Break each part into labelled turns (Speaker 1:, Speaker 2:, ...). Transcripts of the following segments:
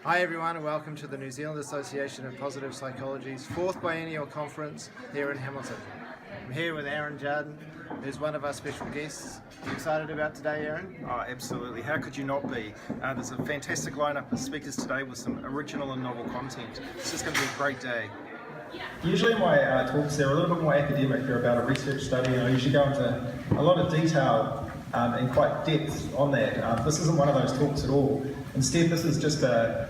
Speaker 1: Hi everyone and welcome to the New Zealand Association of Positive Psychology's 4th Biennial Conference here in Hamilton. I'm here with Aaron Jarden, who's one of our special guests. Are you excited about today, Aaron?
Speaker 2: Oh, absolutely. How could you not be? There's a fantastic lineup of speakers today with some original and novel content. It's just going to be a great day.
Speaker 3: Usually my talks, they're a little bit more academic. They're about a research study, and I usually go into a lot of detail and quite depth on that. This isn't one of those talks at all. Instead, this is just a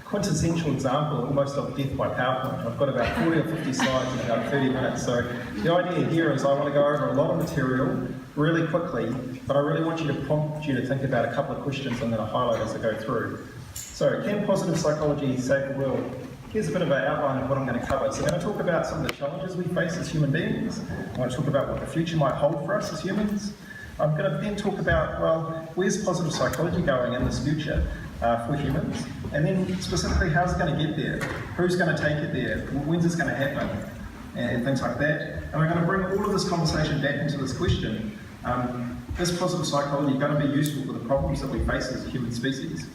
Speaker 3: quintessential example almost of death by PowerPoint. I've got about 40 or 50 slides in about 30 minutes. So the idea here is I want to go over a lot of material really quickly, but I really want you to prompt you to think about a couple of questions I'm going to highlight as I go through. So, can positive psychology save the world? Here's a bit of an outline of what I'm going to cover. So I'm going to talk about some of the challenges we face as human beings. I'm going to talk about what the future might hold for us as humans. I'm going to then talk about, well, where's positive psychology going in this future for humans? And then specifically, how's it going to get there? Who's going to take it there? When's this going to happen? And things like that. And we're going to bring all of this conversation back into this question. Is positive psychology going to be useful for the problems that we face as a human species?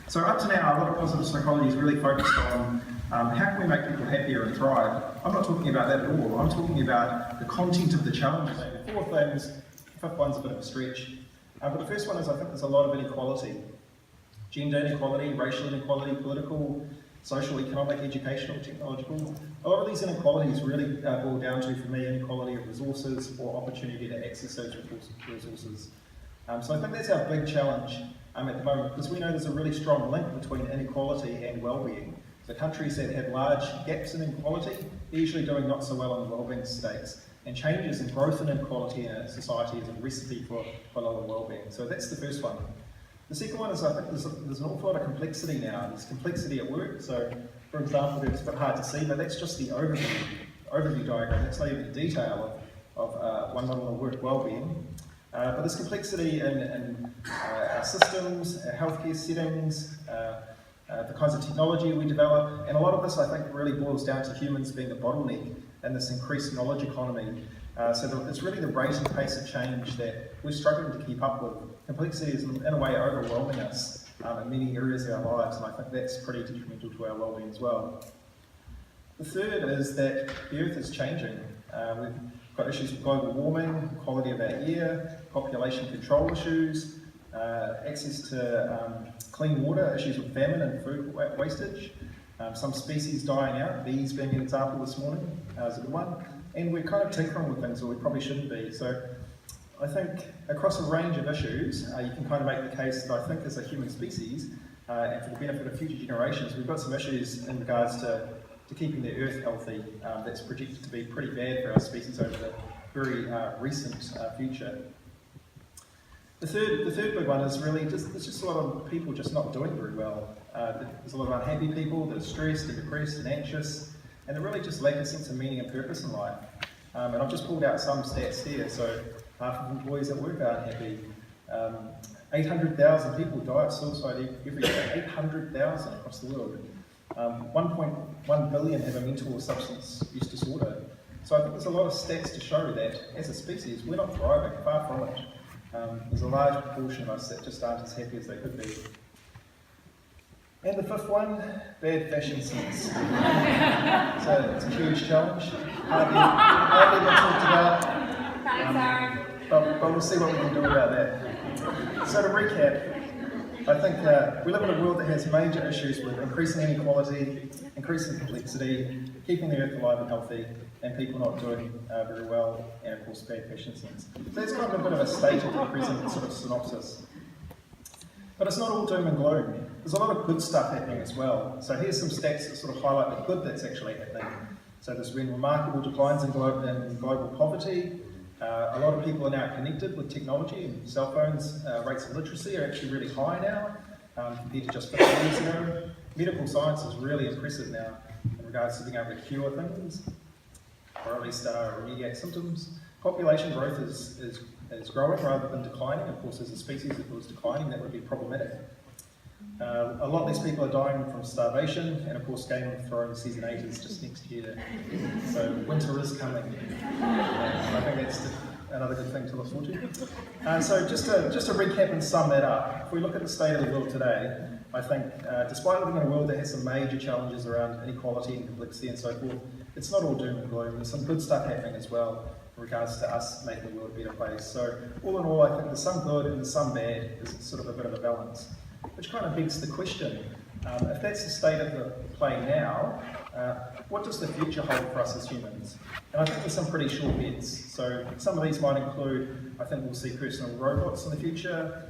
Speaker 3: So up to now, a lot of positive psychology is really focused on how can we make people happier and thrive. I'm not talking about that at all. I'm talking about the content of the challenges. Four things. The fifth one's a bit of a stretch. But the first one is I think there's a lot of inequality. Gender inequality, racial inequality, political, social, economic, educational, technological. A lot of these inequalities really boil down to, for me, inequality of resources or opportunity to access those resources. So I think that's our big challenge at the moment, because we know there's a really strong link between inequality and well-being. So countries that have large gaps in inequality are usually doing not so well in the wellbeing states. And changes and growth in inequality in a society is a recipe for lower well-being. So that's the first one. The second one is I think there's an awful lot of complexity now. There's complexity at work. So, for example, it's a bit hard to see, but that's just the overview diagram. That's not even the detail of one model of work well-being. But there's complexity in our systems, our healthcare settings, the kinds of technology we develop, and a lot of this I think really boils down to humans being the bottleneck in this increased knowledge economy. So it's really the rate and pace of change that we're struggling to keep up with. Complexity is in a way overwhelming us in many areas of our lives, and I think that's pretty detrimental to our well-being as well. The third is that the Earth is changing. We've got issues with global warming, quality of our air, population control issues, access to clean water, issues with famine and food wastage, some species dying out, bees being an example this morning is a good one, and we're kind of tinkering with things that we probably shouldn't be. So I think across a range of issues, you can kind of make the case that I think as a human species, and for the benefit of future generations, we've got some issues in regards to keeping the Earth healthy that's projected to be pretty bad for our species over the very recent future. The third big one is really there's just a lot of people just not doing very well. There's a lot of unhappy people that are stressed and depressed and anxious, and they really just lack a sense of meaning and purpose in life. And I've just pulled out some stats here. So half of employees at work are unhappy. 800,000 people die of suicide every year. 800,000 across the world. 1.1 billion have a mental or substance use disorder. So I think there's a lot of stats to show that as a species we're not thriving, far from it. There's a large proportion of us that just aren't as happy as they could be. And the fifth one, bad fashion sense. So it's a huge challenge. Hardly been talked about.
Speaker 4: Thanks, Aaron.
Speaker 3: But we'll see what we can do about that. So to recap, I think we live in a world that has major issues with increasing inequality, increasing complexity, keeping the Earth alive and healthy, and people not doing very well, and of course bad fashion sense. So that's kind of a bit of a state of the present sort of synopsis. But it's not all doom and gloom. There's a lot of good stuff happening as well. So here's some stats that sort of highlight the good that's actually happening. So there's been remarkable declines in global poverty. A lot of people are now connected with technology and cell phones. Rates of literacy are actually really high now compared to just 50 years ago. Medical science is really impressive now in regards to being able to cure things, or at least remediate symptoms. Population growth is growing rather than declining. Of course, as a species, if it was declining, that would be problematic. A lot of these people are dying from starvation, and of course Game of Thrones Season 8 is just next year. So winter is coming. I think that's another good thing to look forward to. So just to recap and sum that up, if we look at the state of the world today, I I think despite living in a world that has some major challenges around inequality and complexity and so forth, it's not all doom and gloom. There's some good stuff happening as well in regards to us making the world a better place. So all in all, I think there's some good and there's some bad. There's sort of a bit of a balance, which kind of begs the question, if that's the state of the play now, what does the future hold for us as humans? And I think there's some pretty sure bets. So some of these might include, I think we'll see personal robots in the future,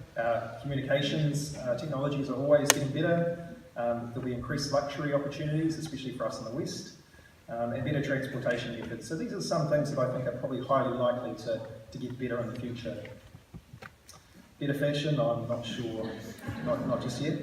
Speaker 3: communications technologies are always getting better, there'll be increased luxury opportunities, especially for us in the West, and better transportation methods. So these are some things that I think are probably highly likely to get better in the future. Better fashion, I'm not sure, not just yet.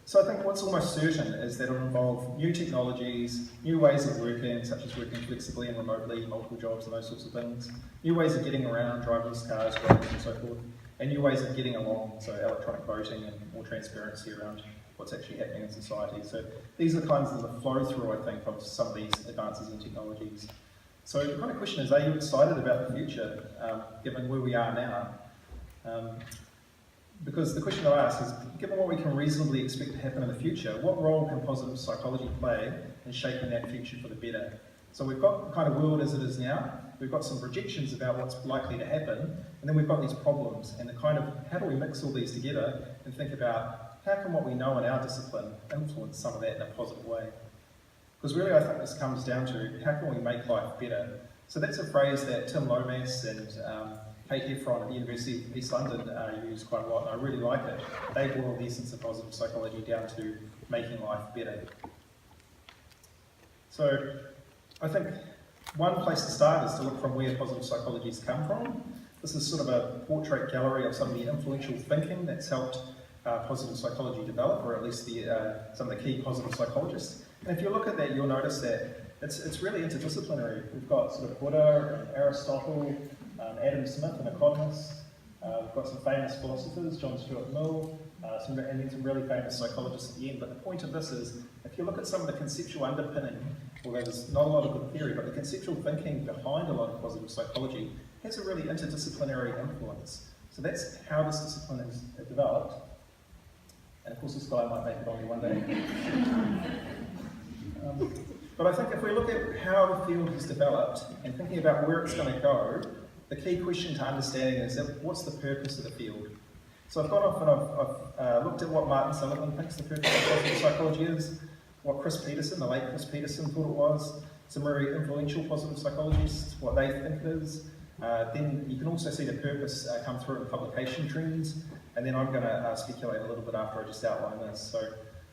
Speaker 3: So I think what's almost certain is that it'll involve new technologies, new ways of working, such as working flexibly and remotely, multiple jobs and those sorts of things, new ways of getting around, driverless cars, roads and so forth, and new ways of getting along, so electronic voting and more transparency around what's actually happening in society. So these are the kinds of the flow through, I think, of some of these advances in technologies. So the kind of question is, are you excited about the future, given where we are now? Because the question I ask is, given what we can reasonably expect to happen in the future, what role can positive psychology play in shaping that future for the better? So we've got the kind of world as it is now, we've got some projections about what's likely to happen, and then we've got these problems, and the kind of, how do we mix all these together and think about how can what we know in our discipline influence some of that in a positive way? Because really I think this comes down to, how can we make life better? So that's a phrase that Tim Lomas and Kate Heffron at the University of East London use quite a lot, and I really like it. They boil the essence of positive psychology down to making life better. So I think one place to start is to look from where positive psychology has come from. This is sort of a portrait gallery of some of the influential thinking that's helped positive psychology develop, or at least some of the key positive psychologists. And if you look at that, you'll notice that it's really interdisciplinary. We've got sort of Buddha and Aristotle, Adam Smith, an economist. We've got some famous philosophers, John Stuart Mill, and then some really famous psychologists at the end. But the point of this is, if you look at some of the conceptual underpinning, although there's not a lot of good theory, but the conceptual thinking behind a lot of positive psychology has a really interdisciplinary influence. So that's how this discipline is developed. And of course this guy might make it on you one day. But I think if we look at how the field has developed and thinking about where it's going to go, the key question to understanding is what's the purpose of the field? So I've gone off and I've looked at what Martin Seligman thinks the purpose of positive psychology is, what Chris Peterson, the late Chris Peterson, thought it was, some very influential positive psychologists, what they think it is. Then you can also see the purpose come through in publication trends, and then I'm going to speculate a little bit after I just outline this. So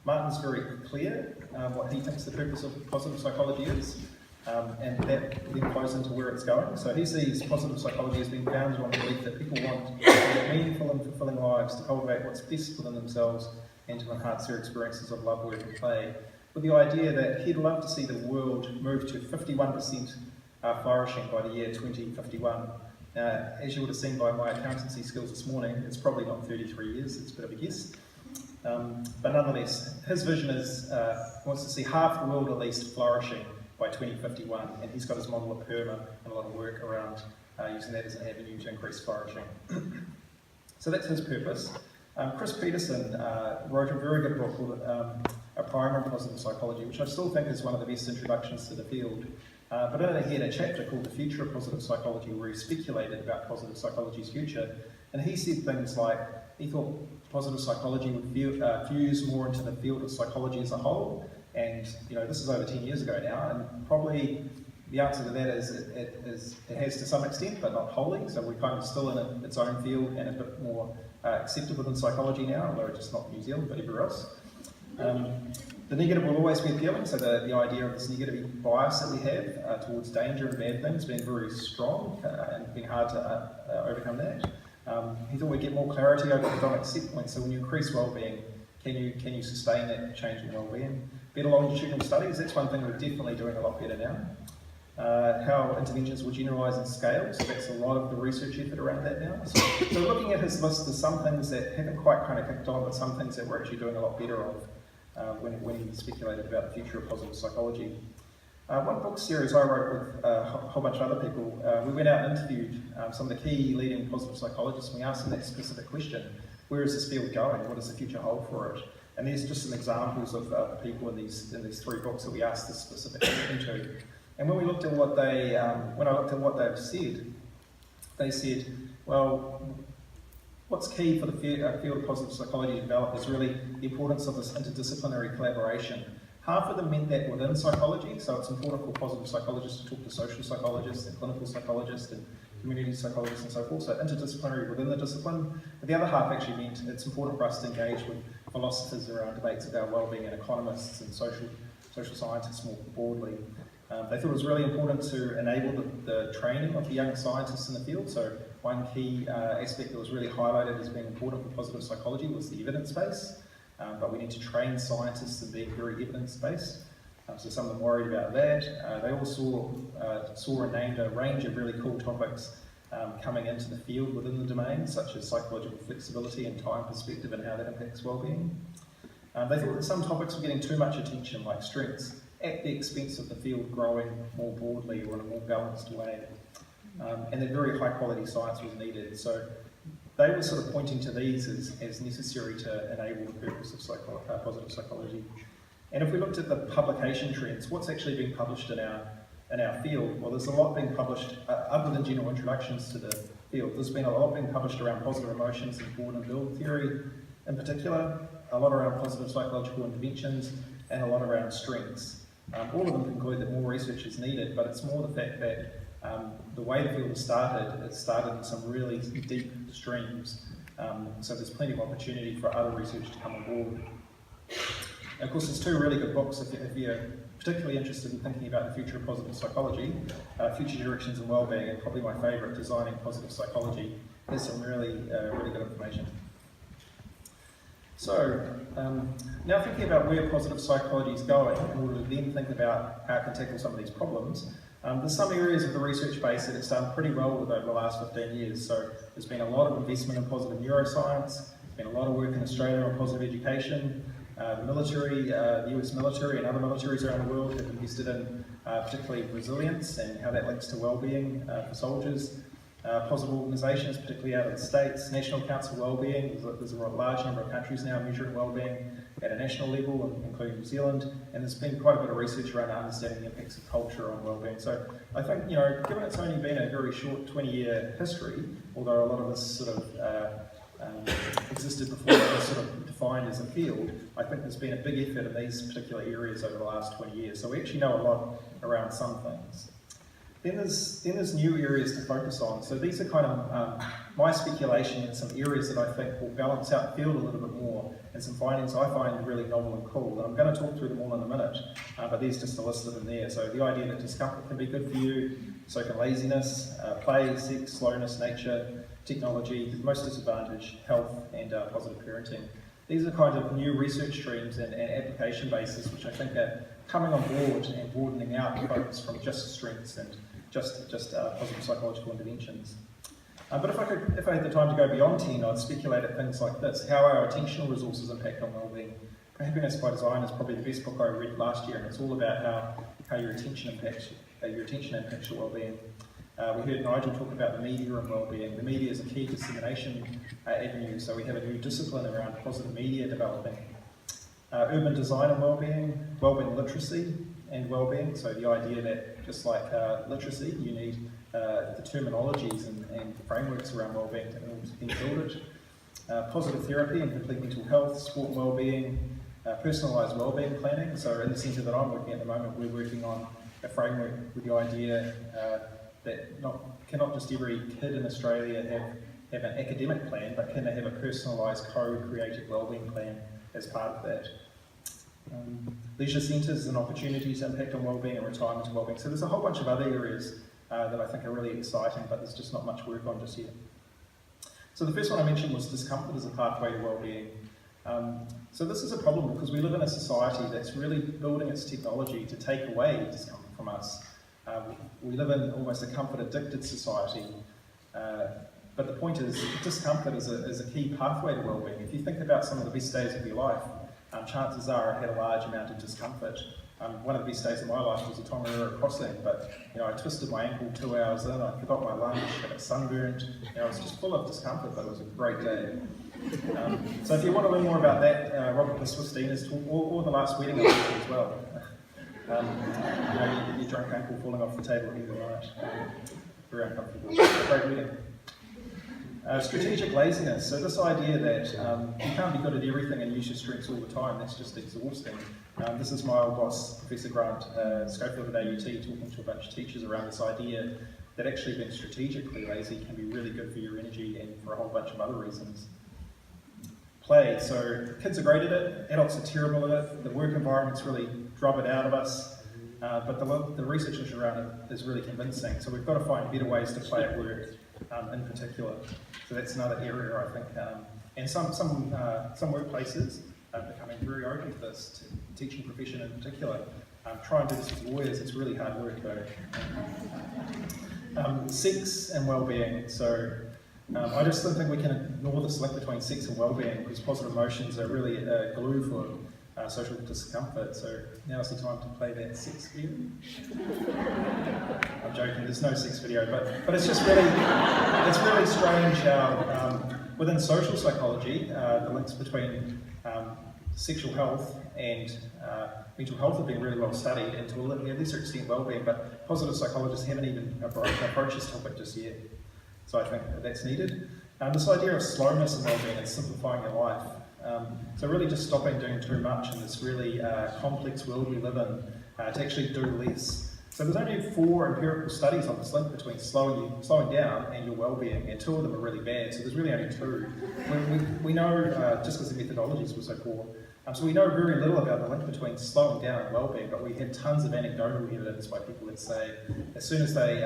Speaker 3: Martin's very clear what he thinks the purpose of positive psychology is, and that then flows into where it's going. So he sees positive psychology as being founded on the belief that people want to live meaningful and fulfilling lives, to cultivate what's best within themselves, and to enhance their experiences of love, work and play, with the idea that he'd love to see the world move to 51% flourishing by the year 2051. As you would have seen by my accountancy skills this morning, it's probably not 33 years, it's a bit of a guess. But nonetheless, his vision is, wants to see half the world at least flourishing by 2051, and he's got his model of PERMA and a lot of work around using that as an avenue to increase flourishing. So that's his purpose. Chris Peterson wrote a very good book called A Primer in Positive Psychology, which I still think is one of the best introductions to the field. But in it he had a chapter called The Future of Positive Psychology, where he speculated about positive psychology's future, and he said things like he thought positive psychology would fuse more into the field of psychology as a whole, and this is over 10 years ago now, and probably the answer to that is it has to some extent, but not wholly. So we're kind of still in its own field and a bit more accepted within psychology now, although just not New Zealand, but everywhere else. The negative will always be appealing, so the idea of this negative bias that we have towards danger and bad things being very strong and being hard to overcome that. He thought we'd get more clarity over hedonic set points, so when you increase wellbeing, can you sustain that change in wellbeing? Better longitudinal studies, that's one thing we're definitely doing a lot better now. How interventions will generalise in scale, so that's a lot of the research effort around that now. So looking at his list, there's some things that haven't quite kind of kicked on, but some things that we're actually doing a lot better of when he speculated about the future of positive psychology. One book series I wrote with a whole bunch of other people, we went out and interviewed some of the key leading positive psychologists, and we asked them that specific question. where is this field going? What does the future hold for it? And there's just some examples of the people in these 3 books that we asked this specific question to. And when we looked at what they, when I looked at what they've said, they said, well, what's key for the field of positive psychology to develop is really the importance of this interdisciplinary collaboration. Half of them meant that within psychology, so it's important for positive psychologists to talk to social psychologists and clinical psychologists and community psychologists and so forth, so interdisciplinary within the discipline. But the other half actually meant it's important for us to engage with philosophers around debates about wellbeing and economists and social scientists more broadly. They thought it was really important to enable the training of the young scientists in the field. So one key aspect that was really highlighted as being important for positive psychology was the evidence base. But we need to train scientists in being very evidence-based. So some of them worried about that. They all saw and named a range of really cool topics coming into the field within the domain, such as psychological flexibility and time perspective and how that impacts wellbeing. They thought that some topics were getting too much attention, like strengths, at the expense of the field growing more broadly or in a more balanced way. And that very high quality science was needed. So they were sort of pointing to these as necessary to enable the purpose of positive psychology. And if we looked at the publication trends, what's actually being published in our field? Well, there's a lot being published, other than general introductions to the field, there's been a lot being published around positive emotions and born and build theory in particular, a lot around positive psychological interventions, and a lot around strengths. All of them conclude that more research is needed, but it's more the fact that the way the field has started, it started in some really deep streams. So there's plenty of opportunity for other research to come on board. And of course, there's 2 really good books if you're particularly interested in thinking about the future of positive psychology. Future Directions in Wellbeing, and probably my favourite, Designing Positive Psychology, has some really good information. So, now thinking about where positive psychology is going, in order to then think about how it can tackle some of these problems, there's some areas of the research base that it's done pretty well with over the last 15 years. So there's been a lot of investment in positive neuroscience, there's been a lot of work in Australia on positive education. The military, the US military and other militaries around the world have invested in particularly resilience and how that links to wellbeing for soldiers. Positive organisations, particularly out of the States, National Council of Wellbeing, there's a large number of countries now measuring wellbeing at a national level, including New Zealand, and there's been quite a bit of research around understanding the impacts of culture on wellbeing. So I think, given it's only been a very short 20-year history, although a lot of this sort of existed before it was sort of defined as a field, I think there's been a big effort in these particular areas over the last 20 years. So we actually know a lot around some things. Then there's new areas to focus on. So these are kind of my speculation in some areas that I think will balance out the field a little bit more, and some findings I find really novel and cool. And I'm going to talk through them all in a minute, but there's just a list of them there. So the idea that discomfort can be good for you, so can laziness, play, sex, slowness, nature, technology, most disadvantaged, health, and positive parenting. These are kind of new research streams and application bases which I think are coming on board and broadening out the focus from just strengths and just positive psychological interventions. But if I had the time to go beyond 10, I'd speculate at things like this: how our attentional resources impact on wellbeing. Happiness by Design is probably the best book I read last year, and it's all about how your attention impacts your wellbeing. We heard Nigel talk about the media and wellbeing. The media is a key dissemination avenue, so we have a new discipline around positive media developing. Urban design and wellbeing literacy and wellbeing, so the idea that just like literacy, you need the terminologies and frameworks around wellbeing to build it. Positive therapy and complete mental health, sport and wellbeing, personalised wellbeing planning. So in the centre that I'm working at the moment, we're working on a framework with the idea that cannot just every kid in Australia have an academic plan, but can they have a personalised, co-created wellbeing plan as part of that. Leisure centres and opportunities impact on wellbeing and retirement and wellbeing. So there's a whole bunch of other areas that I think are really exciting, but there's just not much work on just yet. So the first one I mentioned was discomfort as a pathway to wellbeing. So this is a problem because we live in a society that's really building its technology to take away discomfort from us. We live in almost a comfort-addicted society, but the point is discomfort is a key pathway to wellbeing. If you think about some of the best days of your life, chances are I had a large amount of discomfort. One of the best days of my life was a Tongariro crossing, but I twisted my ankle 2 hours in, I forgot my lunch, I got sunburned, I was just full of discomfort, but it was a great day. So if you want to learn more about that, Robert Biswastina's talk, or the last wedding I went to as well. Your drunk uncle falling off the table at the end of the night. Very uncomfortable. Great wedding. Strategic laziness. So this idea that you can't be good at everything and use your strengths all the time, that's just exhausting. This is my old boss, Professor Grant Schofield at AUT, talking to a bunch of teachers around this idea that actually being strategically lazy can be really good for your energy and for a whole bunch of other reasons. Play. So kids are great at it, adults are terrible at it, the work environments really drub it out of us, but the research around it is really convincing. So we've got to find better ways to play at work in particular. So that's another area I think, and some workplaces are becoming very open to this, to the teaching profession in particular. Try and do this with lawyers, it's really hard work though. Sex and wellbeing. So I just don't think we can ignore this link between sex and wellbeing, because positive emotions are really glue for social discomfort. So now's the time to play that sex video. I'm joking, there's no sex video, but it's just really, it's really strange how within social psychology, the links between sexual health and mental health have been really well studied, and to a lesser extent well-being, but positive psychologists haven't even approached this topic just yet. So I think that's needed. This idea of slowness and well-being and simplifying your life. So really just stopping doing too much in this really complex world we live in to actually do less. So there's only 4 empirical studies on this link between slowing down and your well-being, and 2 of them are really bad, so there's really only 2. We know, just because the methodologies were so poor, so we know very little about the link between slowing down and well-being, but we have tons of anecdotal evidence by people that say as soon as they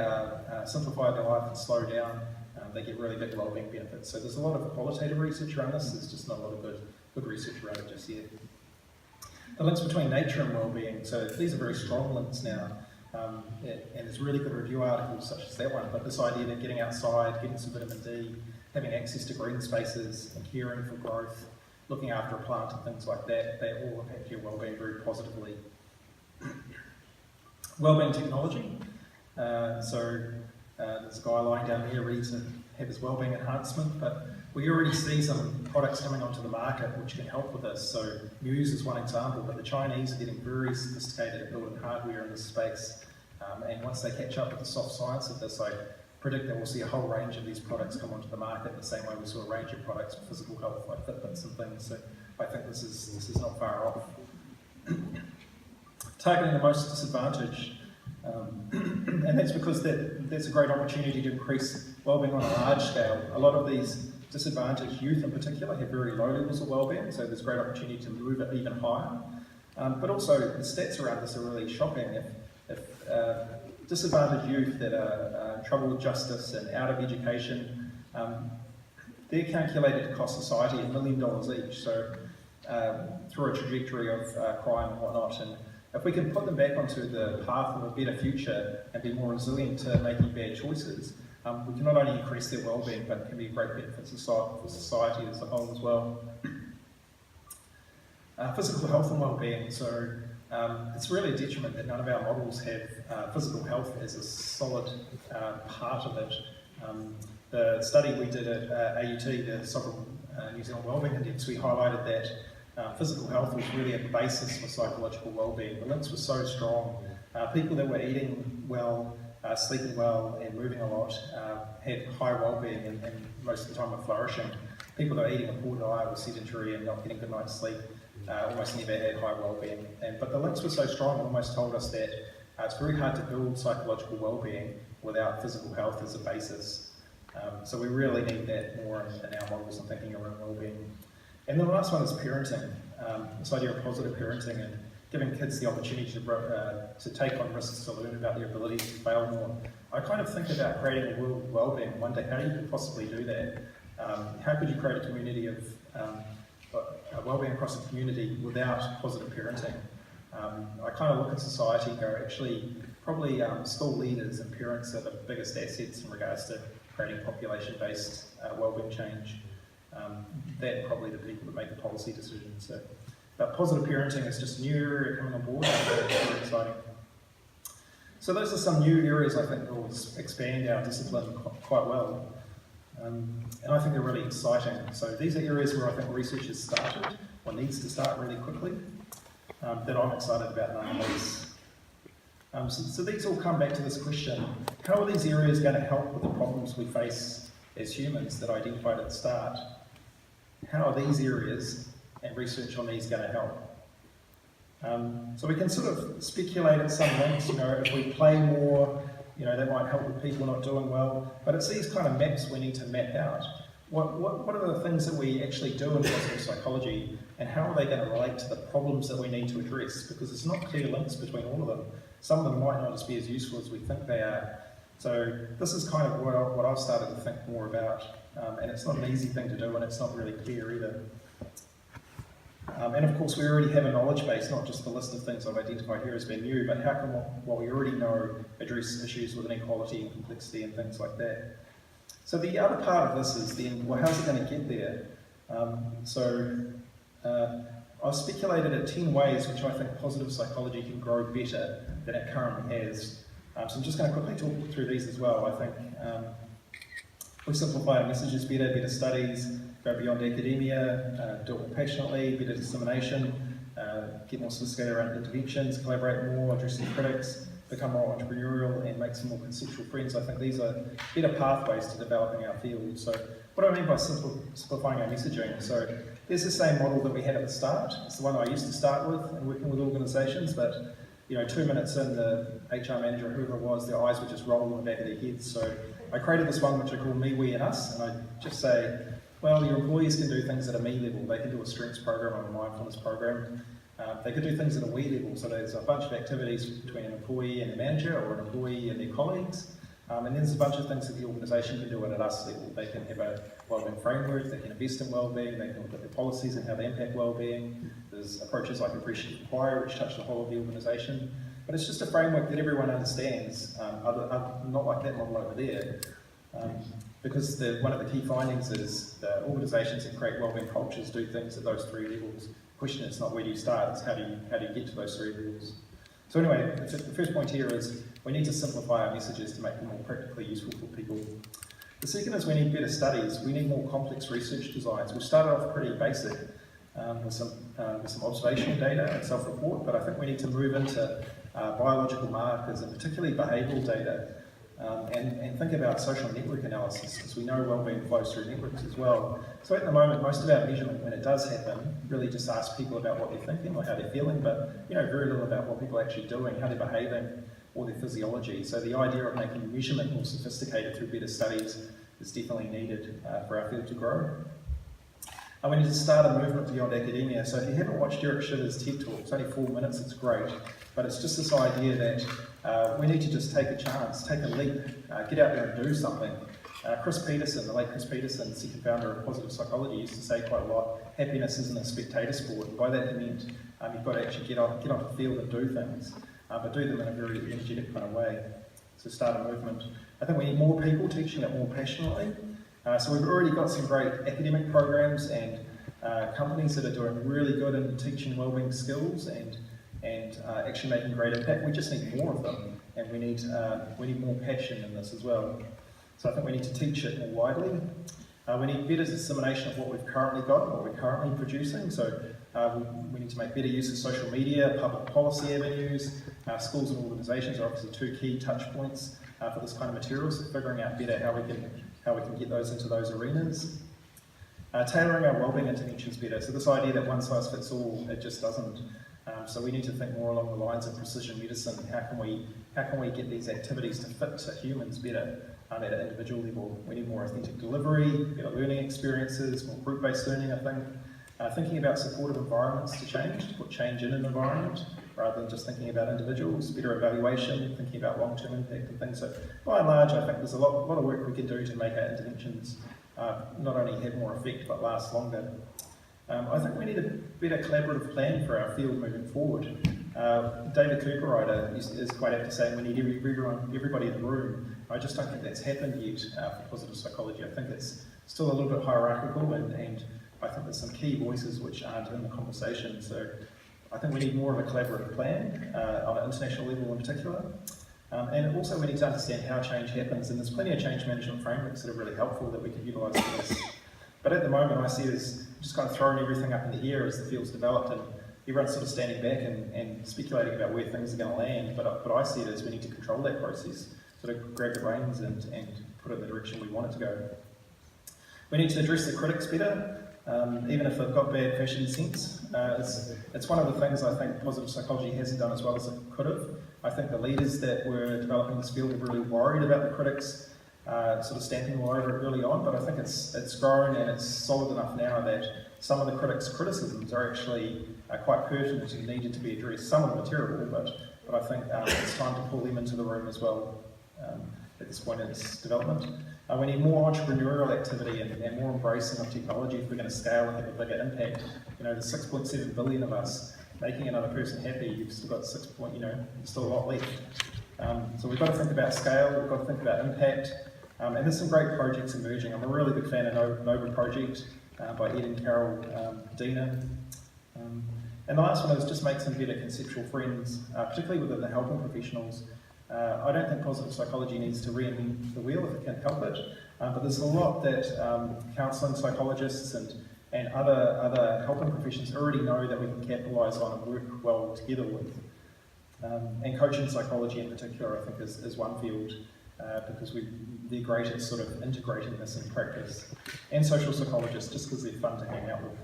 Speaker 3: simplify their life and slow down, they get really big well-being benefits. So there's a lot of qualitative research around this, there's just not a lot of good research around it just yet. The links between nature and well-being, so these are very strong links now, and there's really good review articles such as that one, but this idea that getting outside, getting some vitamin D, having access to green spaces and caring for growth, looking after a plant and things like that, they all impact your well-being very positively. Wellbeing technology. There's a guy lying down here ready to have his wellbeing enhancement, but we already see some products coming onto the market which can help with this. So Muse is one example, but the Chinese are getting very sophisticated at building hardware in this space. And once they catch up with the soft science of this, I predict that we'll see a whole range of these products come onto the market the same way we saw a range of products for physical health like Fitbits and things. So I think this is not far off. Targeting the most disadvantaged. And that's because that's a great opportunity to increase wellbeing on a large scale. A lot of these disadvantaged youth in particular have very low levels of wellbeing, so there's great opportunity to move it even higher. But also the stats around this are really shocking. If disadvantaged youth that are in trouble with justice and out of education, they're calculated to cost society $1 million each, so through a trajectory of crime and whatnot. And if we can put them back onto the path of a better future and be more resilient to making bad choices, we can not only increase their well-being, but it can be a great benefit for society as a whole as well. Physical health and well-being. So it's really a detriment that none of our models have physical health as a solid part of it. The study we did at AUT, the Sovereign New Zealand Wellbeing Index, we highlighted that physical health was really a basis for psychological well-being. The links were so strong. People that were eating well, sleeping well and moving a lot had high well-being and most of the time were flourishing. People that were eating a poor diet, were sedentary and not getting good night's sleep, almost never had high well-being. But the links were so strong, it almost told us that it's very hard to build psychological well-being without physical health as a basis. So we really need that more in our models and thinking around well-being. And the last one is parenting, this idea of positive parenting and giving kids the opportunity to take on risks, to learn about their abilities to fail more. I kind of think about creating a world of well-being and wonder how you could possibly do that. How could you create a community of well-being across a community without positive parenting? I kind of look at society and go, actually, probably school leaders and parents are the biggest assets in regards to creating population-based well-being change. They're probably the people that make the policy decisions. So, but positive parenting is just a new area coming on board, and it's very exciting. So those are some new areas I think will expand our discipline quite well. And I think they're really exciting. So these are areas where I think research has started, or needs to start really quickly, that I'm excited about nonetheless. So these all come back to this question: how are these areas going to help with the problems we face as humans that I identified at the start? How are these areas and research on these going to help? So we can sort of speculate at some links, if we play more, that might help with people not doing well, but it's these kind of maps we need to map out. What are the things that we actually do in positive psychology, and how are they going to relate to the problems that we need to address? Because it's not clear links between all of them. Some of them might not be as useful as we think they are. So this is kind of what I've started to think more about, and it's not an easy thing to do, and it's not really clear either. And of course we already have a knowledge base, not just the list of things I've identified here as being new, but how can what we already know address issues with inequality and complexity and things like that. So the other part of this is then, well, how's it going to get there? I've speculated at 10 ways which I think positive psychology can grow better than it currently has. So I'm just going to quickly talk through these as well. I think we simplify our messages better studies, go beyond academia, do it more passionately, better dissemination, get more sophisticated around interventions, collaborate more, addressing critics, become more entrepreneurial and make some more conceptual friends. I think these are better pathways to developing our field. So what do I mean by simplifying our messaging? So there's the same model that we had at the start. It's the one I used to start with in working with organisations, but 2 minutes in, the HR manager or whoever it was, their eyes would just roll in the back of their heads. So I created this one which I call Me, We and Us, and I just say, well, your employees can do things at a me level. They can do a strengths program or a mindfulness program. They could do things at a we level. So there's a bunch of activities between an employee and a manager, or an employee and their colleagues. And then there's a bunch of things that the organisation can do at an us level. They can have a wellbeing framework, they can invest in wellbeing, they can look at their policies and how they impact wellbeing. There's approaches like appreciative inquiry, which touch the whole of the organisation. But it's just a framework that everyone understands, not like that model over there. Because one of the key findings is the organisations that create wellbeing cultures do things at those 3 levels. The question is not where do you start, it's how do you get to those 3 levels. So anyway, the first point here is we need to simplify our messages to make them more practically useful for people. The second is we need better studies. We need more complex research designs. We started off pretty basic with some observational data and self-report, but I think we need to move into biological markers and particularly behavioural data. And think about social network analysis, because we know wellbeing flows through networks as well. So at the moment, most of our measurement, when it does happen, really just asks people about what they're thinking or how they're feeling, but very little about what people are actually doing, how they're behaving, or their physiology. So the idea of making measurement more sophisticated through better studies is definitely needed for our field to grow. We need to start a movement beyond academia. So if you haven't watched Eric Schiller's TED Talk, it's only 4 minutes, it's great. But it's just this idea that we need to just take a chance, take a leap, get out there and do something. Chris Peterson, the late Chris Peterson, second founder of positive psychology, used to say quite a lot, happiness isn't a spectator sport. And by that he meant you've got to actually get off the field and do things, but do them in a very energetic kind of way. So start a movement. I think we need more people teaching it more passionately. So we've already got some great academic programs and companies that are doing really good in teaching wellbeing skills and actually making great impact. We just need more of them, and we need more passion in this as well. So I think we need to teach it more widely. We need better dissemination of what we've currently got and what we're currently producing. So we need to make better use of social media, public policy avenues. Schools and organisations are obviously 2 key touch points for this kind of material. So figuring out better how we can get those into those arenas. Tailoring our wellbeing interventions better. So this idea that one size fits all, it just doesn't. So we need to think more along the lines of precision medicine. How can we get these activities to fit to humans better at an individual level? We need more authentic delivery, better learning experiences, more group-based learning, I think. Thinking about supportive environments to put change in an environment, rather than just thinking about individuals, better evaluation, thinking about long-term impact and things. So by and large, I think there's a lot of work we can do to make our interventions not only have more effect, but last longer. I think we need a better collaborative plan for our field moving forward. David Cooperrider is quite apt to say we need everybody in the room. I just don't think that's happened yet for positive psychology. I think it's still a little bit hierarchical, and I think there's some key voices which aren't in the conversation. So I think we need more of a collaborative plan on an international level in particular. And also we need to understand how change happens, and there's plenty of change management frameworks that are really helpful that we can utilise for this. But at the moment I see it as just kind of throwing everything up in the air as the field's developed, and everyone's sort of standing back and speculating about where things are going to land, but I see it as we need to control that process, sort of grab the reins and put it in the direction we want it to go. We need to address the critics better, even if they've got bad fashion sense. It's one of the things I think positive psychology hasn't done as well as it could have. I think the leaders that were developing this field were really worried about the critics sort of stamping all over it early on, but I think it's grown and it's solid enough now that some of the critics' criticisms are actually quite pertinent and needed to be addressed. Some of them are terrible, but I think it's time to pull them into the room as well at this point in its development. We need more entrepreneurial activity and more embracing of technology if we're going to scale and have a bigger impact. You know, there's 6.7 billion of us. Making another person happy, you've still got there's still a lot left. So we've got to think about scale, we've got to think about impact, and there's some great projects emerging. I'm a really big fan of Nova Project by Ed and Carol Dina. And the last one is just make some better conceptual friends, particularly within the helping professionals. I don't think positive psychology needs to reinvent the wheel if it can help it, but there's a lot that counselling psychologists and other helping professions already know that we can capitalise on and work well together with. And coaching psychology in particular, I think, is one field because they're great at sort of integrating this in practice. And social psychologists, just because they're fun to hang out with.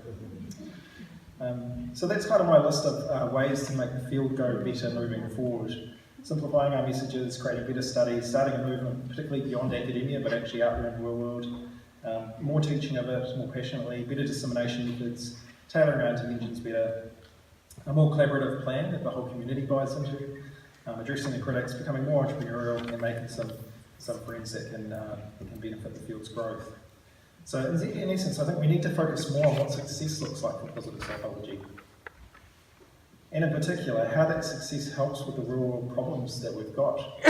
Speaker 3: So that's kind of my list of ways to make the field go better moving forward. Simplifying our messages, creating better studies, starting a movement particularly beyond academia but actually out there in the real world. More teaching of it, more passionately, better dissemination methods, tailoring our interventions better, a more collaborative plan that the whole community buys into, addressing the critics, becoming more entrepreneurial and making some friends that can benefit the field's growth. So in essence, I think we need to focus more on what success looks like for positive psychology. And in particular, how that success helps with the real world problems that we've got,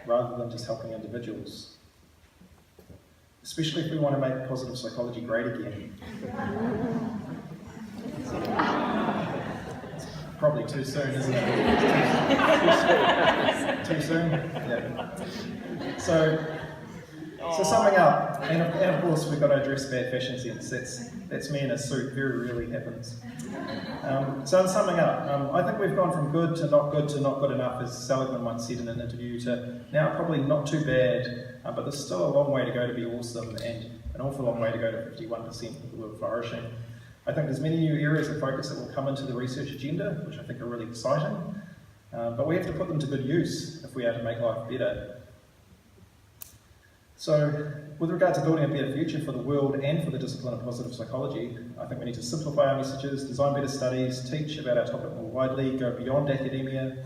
Speaker 3: rather than just helping individuals. Especially if we want to make positive psychology great again. It's probably too soon, isn't it? Too soon? Yeah. So summing up, and of course we've got to address bad fashion sense. That's me in a suit, very rarely happens. So in summing up, I think we've gone from good to not good enough, as Seligman once said in an interview, to now probably not too bad, but there's still a long way to go to be awesome, and an awful long way to go to 51% of the world flourishing. I think there's many new areas of focus that will come into the research agenda, which I think are really exciting, but we have to put them to good use if we are to make life better. So, with regard to building a better future for the world and for the discipline of positive psychology, I think we need to simplify our messages, design better studies, teach about our topic more widely, go beyond academia,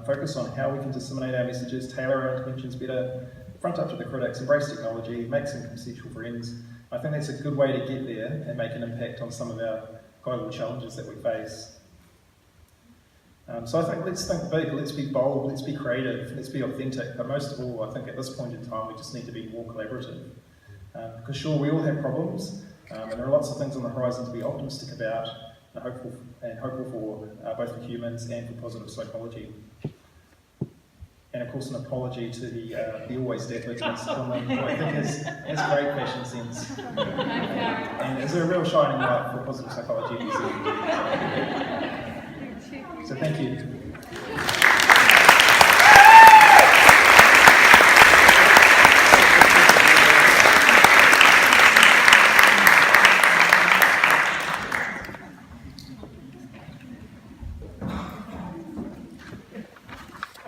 Speaker 3: focus on how we can disseminate our messages, tailor our interventions better, front up to the critics, embrace technology, make some conceptual friends. I think that's a good way to get there and make an impact on some of our global challenges that we face. So I think let's think big, let's be bold, let's be creative, let's be authentic, but most of all I think at this point in time we just need to be more collaborative. Because sure, we all have problems, and there are lots of things on the horizon to be optimistic about and hopeful for both for humans and for positive psychology. And of course an apology to the always dapper discipline, who I think has great fashion sense and is a real shining light for positive psychology in New Zealand. So thank you.